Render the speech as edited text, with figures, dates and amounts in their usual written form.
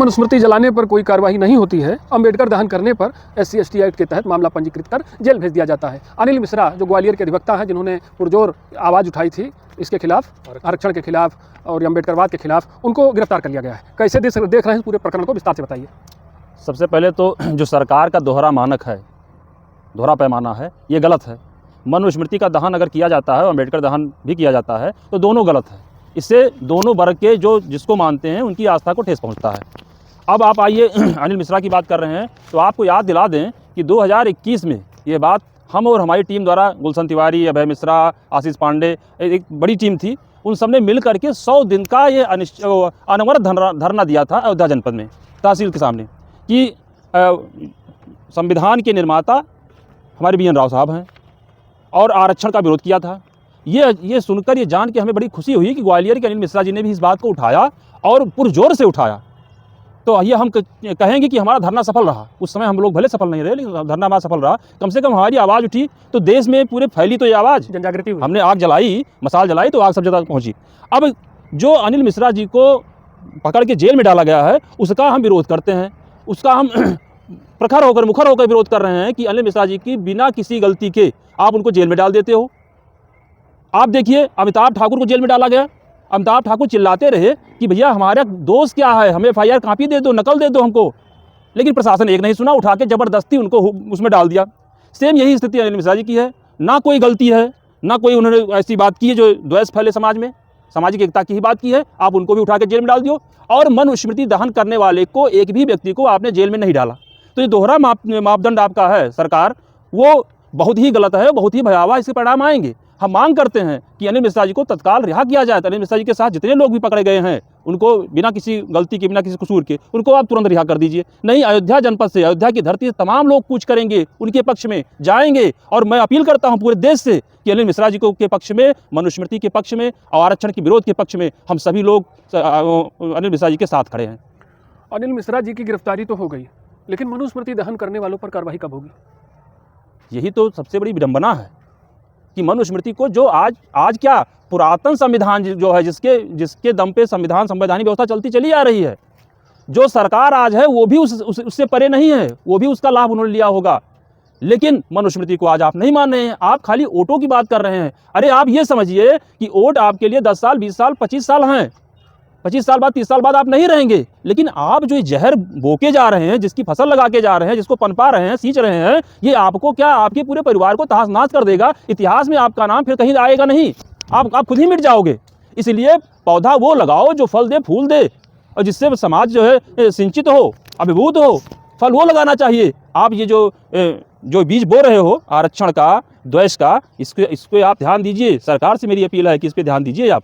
मनुस्मृति जलाने पर कोई कार्रवाई नहीं होती है, अम्बेडकर दहन करने पर SC/ST एक्ट के तहत मामला पंजीकृत कर जेल भेज दिया जाता है। अनिल मिश्रा जो ग्वालियर के अधिवक्ता हैं, जिन्होंने पुरजोर आवाज़ उठाई थी इसके खिलाफ, आरक्षण के खिलाफ और अम्बेडकरवाद के खिलाफ, उनको गिरफ्तार कर लिया गया है। कैसे देख रहे हैं पूरे प्रकरण को, विस्तार से बताइए। सबसे पहले तो जो सरकार का दोहरा मानक है, दोहरा पैमाना है, ये गलत है। मनुस्मृति का दहन अगर किया जाता है, अम्बेडकर दहन भी किया जाता है, तो दोनों गलत है। इससे दोनों वर्ग के जो जिसको मानते हैं उनकी आस्था को ठेस पहुंचता है। अब आप आइए अनिल मिश्रा की बात कर रहे हैं, तो आपको याद दिला दें कि 2021 में ये बात हम और हमारी टीम द्वारा, गुलशन तिवारी, अभय मिश्रा, आशीष पांडे, एक बड़ी टीम थी, उन सब ने मिल करके 100 दिन का ये अनवरत धरना दिया था अयोध्या जनपद में तहसील के सामने कि संविधान के निर्माता हमारे BN राव साहब हैं और आरक्षण का विरोध किया था। ये सुनकर, ये जान के हमें बड़ी खुशी हुई कि ग्वालियर के अनिल मिश्रा जी ने भी इस बात को उठाया और पुरजोर से उठाया। तो ये हम कहेंगे कि हमारा धरना सफल रहा। उस समय हम लोग भले सफल नहीं रहे, लेकिन धरना हमारा सफल रहा। कम से कम हमारी आवाज़ उठी तो देश में पूरे फैली, तो ये आवाज़ जन जागृति हुई। हमने आग जलाई, मसाल जलाई, तो आग सब जगह पहुँची। अब जो अनिल मिश्रा जी को पकड़ के जेल में डाला गया है, उसका हम विरोध करते हैं। उसका हम मुखर होकर विरोध कर रहे हैं कि अनिल मिश्रा जी की बिना किसी गलती के आप उनको जेल में डाल देते हो। आप देखिए, अमिताभ ठाकुर को जेल में डाला गया। अमिताभ ठाकुर चिल्लाते रहे कि भैया हमारा दोष क्या है, हमें FIR कॉपी दे दो, नकल दे दो हमको, लेकिन प्रशासन एक नहीं सुना, उठा के ज़बरदस्ती उनको उसमें डाल दिया। सेम यही स्थिति अनिल मिश्रा जी की है। ना कोई गलती है, ना कोई उन्होंने ऐसी बात की है जो द्वेष फैले समाज में, सामाजिक एकता की ही बात की है, आप उनको भी उठा के जेल में डाल दियो। और मनुस्मृति दहन करने वाले को, एक भी व्यक्ति को आपने जेल में नहीं डाला। तो ये दोहरा मापदंड आपका है सरकार, वो बहुत ही गलत है, बहुत ही भयावह इसके परिणाम आएंगे। हम मांग करते हैं कि अनिल मिश्रा जी को तत्काल रिहा किया जाए। अनिल मिश्रा जी के साथ जितने लोग भी पकड़े गए हैं, उनको बिना किसी गलती के, बिना किसी कसूर के, उनको आप तुरंत रिहा कर दीजिए। नहीं, अयोध्या जनपद से, अयोध्या की धरती से तमाम लोग कूच करेंगे, उनके पक्ष में जाएंगे। और मैं अपील करता हूं पूरे देश से कि अनिल मिश्रा जी को के पक्ष में, मनुस्मृति के पक्ष में और आरक्षण के विरोध के पक्ष में हम सभी लोग अनिल मिश्रा जी के साथ खड़े हैं। अनिल मिश्रा जी की गिरफ्तारी तो हो गई, लेकिन मनुस्मृति दहन करने वालों पर कार्रवाई कब होगी? यही तो सबसे बड़ी विडंबना है कि मनुस्मृति को, जो आज क्या पुरातन संविधान जो है, जिसके दम पे संवैधानिक व्यवस्था चलती चली आ रही है, जो सरकार आज है वो भी उससे परे नहीं है, वो भी उसका लाभ उन्होंने लिया होगा। लेकिन मनुस्मृति को आज आप नहीं मान रहे हैं, आप खाली वोटों की बात कर रहे हैं। अरे आप ये समझिए कि वोट आपके लिए 10 साल, 20 साल, 25 साल हैं। 25 साल बाद, 30 साल बाद आप नहीं रहेंगे, लेकिन आप जो जहर बोके जा रहे हैं, जिसकी फसल लगा के जा रहे हैं, जिसको पनपा रहे हैं, सींच रहे हैं, ये आपको क्या, आपके पूरे परिवार को तहस नहस कर देगा। इतिहास में आपका नाम फिर कहीं आएगा नहीं, आप खुद ही मिट जाओगे। इसलिए पौधा वो लगाओ जो फल दे, फूल दे, और जिससे समाज जो है सिंचित हो, अभिभूत हो, फल वो लगाना चाहिए। आप ये जो बीज बो रहे हो आरक्षण का, द्वेष का, इसको आप ध्यान दीजिए। सरकार से मेरी अपील है कि इस पर ध्यान दीजिए आप।